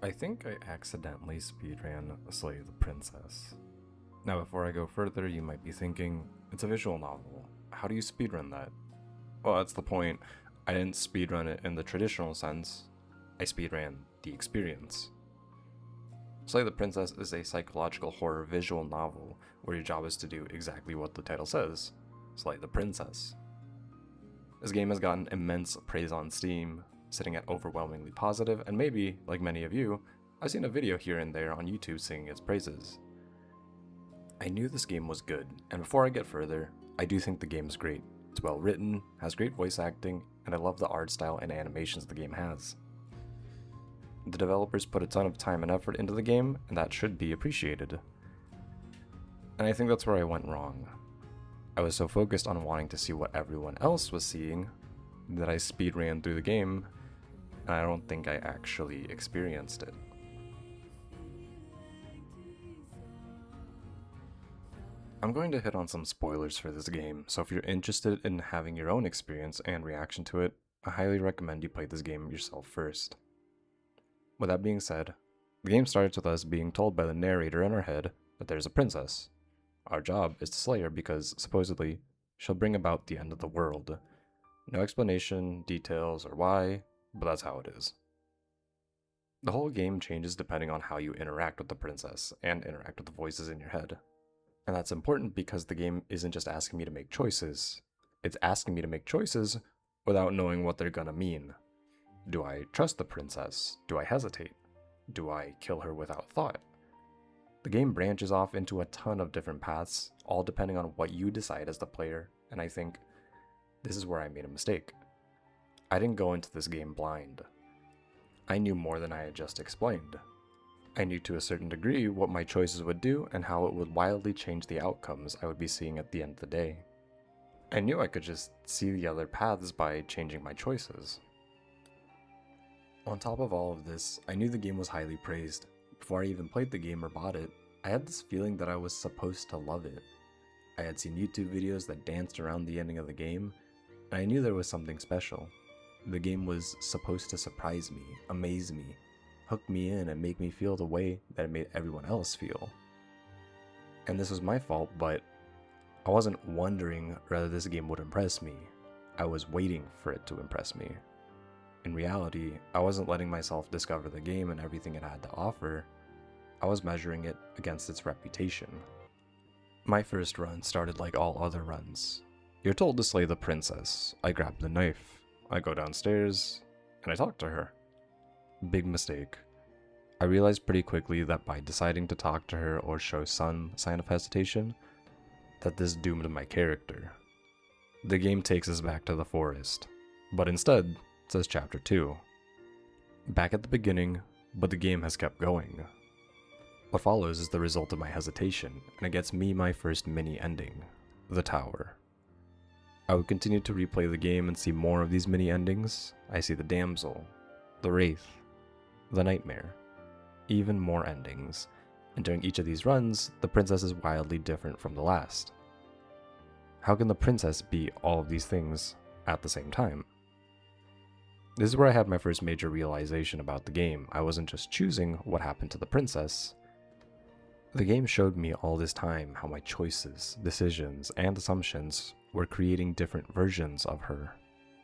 I think I accidentally speedran Slay the Princess. Now, before I go further, you might be thinking, it's a visual novel. How do you speedrun that? Well, that's the point. I didn't speedrun it in the traditional sense. I speedran the experience. Slay the Princess is a psychological horror visual novel where your job is to do exactly what the title says: slay the princess. This game has gotten immense praise on Steam, sitting at overwhelmingly positive, and maybe, like many of you, I've seen a video here and there on YouTube singing its praises. I knew this game was good, and before I get further, I do think the game is great. It's well written, has great voice acting, and I love the art style and animations the game has. The developers put a ton of time and effort into the game, and that should be appreciated. And I think that's where I went wrong. I was so focused on wanting to see what everyone else was seeing that I speedran through the game, and I don't think I actually experienced it. I'm going to hit on some spoilers for this game, so if you're interested in having your own experience and reaction to it, I highly recommend you play this game yourself first. With that being said, the game starts with us being told by the narrator in our head that there's a princess. Our job is to slay her because, supposedly, she'll bring about the end of the world. No explanation, details, or why, but that's how it is. The whole game changes depending on how you interact with the princess and interact with the voices in your head. And that's important because the game isn't just asking me to make choices, it's asking me to make choices without knowing what they're gonna mean. Do I trust the princess? Do I hesitate? Do I kill her without thought? The game branches off into a ton of different paths, all depending on what you decide as the player, and I think this is where I made a mistake. I didn't go into this game blind. I knew more than I had just explained. I knew to a certain degree what my choices would do and how it would wildly change the outcomes I would be seeing at the end of the day. I knew I could just see the other paths by changing my choices. On top of all of this, I knew the game was highly praised. Before I even played the game or bought it, I had this feeling that I was supposed to love it. I had seen YouTube videos that danced around the ending of the game, and I knew there was something special. The game was supposed to surprise me, amaze me, hook me in, and make me feel the way that it made everyone else feel. And this was my fault, but I wasn't wondering whether this game would impress me. I was waiting for it to impress me. In reality, I wasn't letting myself discover the game and everything it had to offer. I was measuring it against its reputation. My first run started like all other runs. You're told to slay the princess. I grab the knife. I go downstairs, and I talk to her. Big mistake. I realized pretty quickly that by deciding to talk to her or show some sign of hesitation, that this doomed my character. The game takes us back to the forest, but instead, it says Chapter 2. Back at the beginning, but the game has kept going. What follows is the result of my hesitation, and it gets me my first mini ending, the tower. I would continue to replay the game and see more of these mini endings. I see the damsel, the wraith, the nightmare, even more endings, and during each of these runs, the princess is wildly different from the last. How can the princess be all of these things at the same time? This is where I had my first major realization about the game. I wasn't just choosing what happened to the princess. The game showed me all this time how my choices, decisions, and assumptions were creating different versions of her.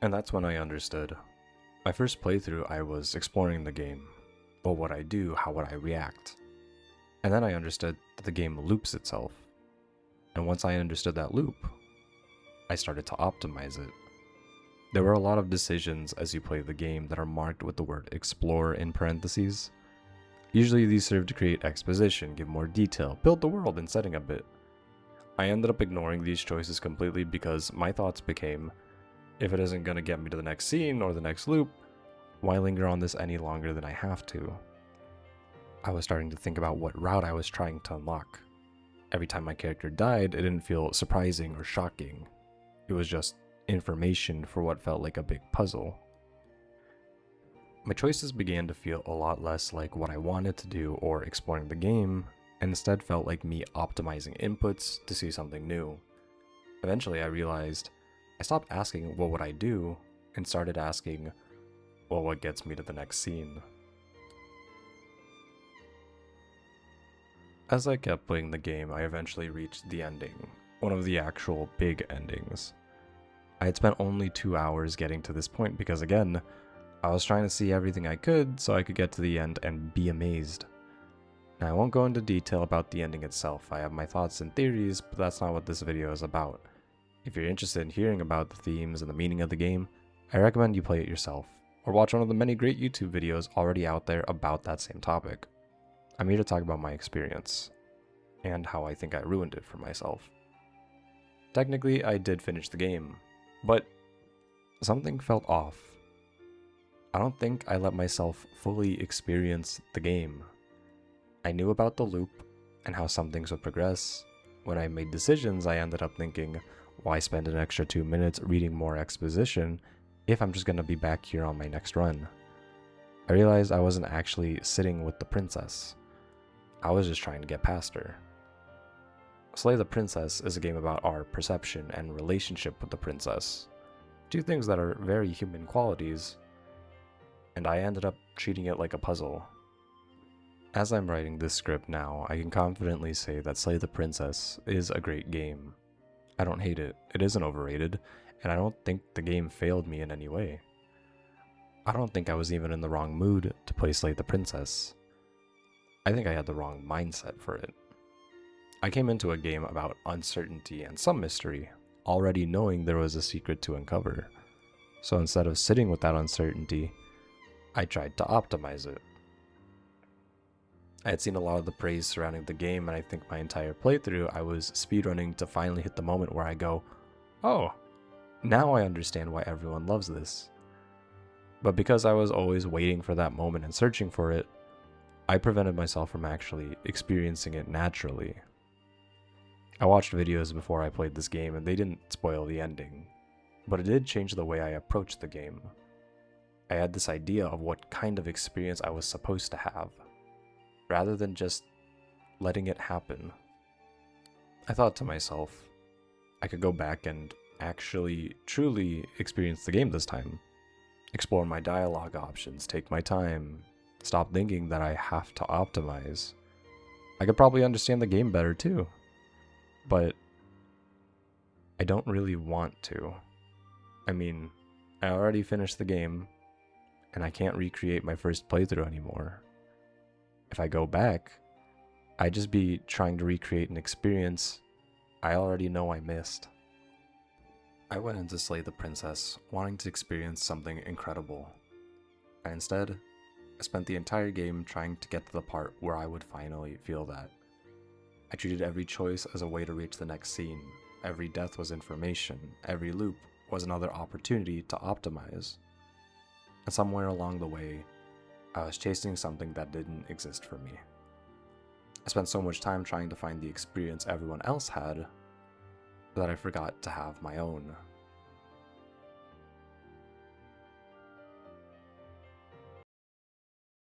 And that's when I understood. My first playthrough, I was exploring the game. What would I do? How would I react? And then I understood that the game loops itself. And once I understood that loop, I started to optimize it. There were a lot of decisions as you play the game that are marked with the word explore in parentheses. Usually these serve to create exposition, give more detail, build the world and setting a bit. I ended up ignoring these choices completely because my thoughts became, if it isn't going to get me to the next scene or the next loop, why linger on this any longer than I have to? I was starting to think about what route I was trying to unlock. Every time my character died, it didn't feel surprising or shocking. It was just information for what felt like a big puzzle. My choices began to feel a lot less like what I wanted to do or exploring the game, and instead felt like me optimizing inputs to see something new. Eventually I realized I stopped asking what would I do and started asking, well, what gets me to the next scene? As I kept playing the game, I eventually reached the ending, one of the actual big endings. I had spent only 2 hours getting to this point because, again, I was trying to see everything I could so I could get to the end and be amazed. Now, I won't go into detail about the ending itself. I have my thoughts and theories, but that's not what this video is about. If you're interested in hearing about the themes and the meaning of the game, I recommend you play it yourself, or watch one of the many great YouTube videos already out there about that same topic. I'm here to talk about my experience, and how I think I ruined it for myself. Technically, I did finish the game, but something felt off. I don't think I let myself fully experience the game. I knew about the loop and how some things would progress. When I made decisions, I ended up thinking, why spend an extra 2 minutes reading more exposition if I'm just going to be back here on my next run? I realized I wasn't actually sitting with the princess. I was just trying to get past her. Slay the Princess is a game about our perception and relationship with the princess. Two things that are very human qualities, and I ended up treating it like a puzzle. As I'm writing this script now, I can confidently say that Slay the Princess is a great game. I don't hate it, it isn't overrated, and I don't think the game failed me in any way. I don't think I was even in the wrong mood to play Slay the Princess. I think I had the wrong mindset for it. I came into a game about uncertainty and some mystery, already knowing there was a secret to uncover. So instead of sitting with that uncertainty, I tried to optimize it. I had seen a lot of the praise surrounding the game, and I think my entire playthrough I was speedrunning to finally hit the moment where I go, oh, now I understand why everyone loves this. But because I was always waiting for that moment and searching for it, I prevented myself from actually experiencing it naturally. I watched videos before I played this game and they didn't spoil the ending, but it did change the way I approached the game. I had this idea of what kind of experience I was supposed to have, rather than just letting it happen. I thought to myself, I could go back and actually, truly experience the game this time. Explore my dialogue options, take my time, stop thinking that I have to optimize. I could probably understand the game better too, but I don't really want to. I mean, I already finished the game, and I can't recreate my first playthrough anymore. If I go back, I'd just be trying to recreate an experience I already know I missed. I went in to Slay the Princess wanting to experience something incredible, and instead, I spent the entire game trying to get to the part where I would finally feel that. I treated every choice as a way to reach the next scene. Every death was information, every loop was another opportunity to optimize. And somewhere along the way, I was chasing something that didn't exist for me. I spent so much time trying to find the experience everyone else had that I forgot to have my own.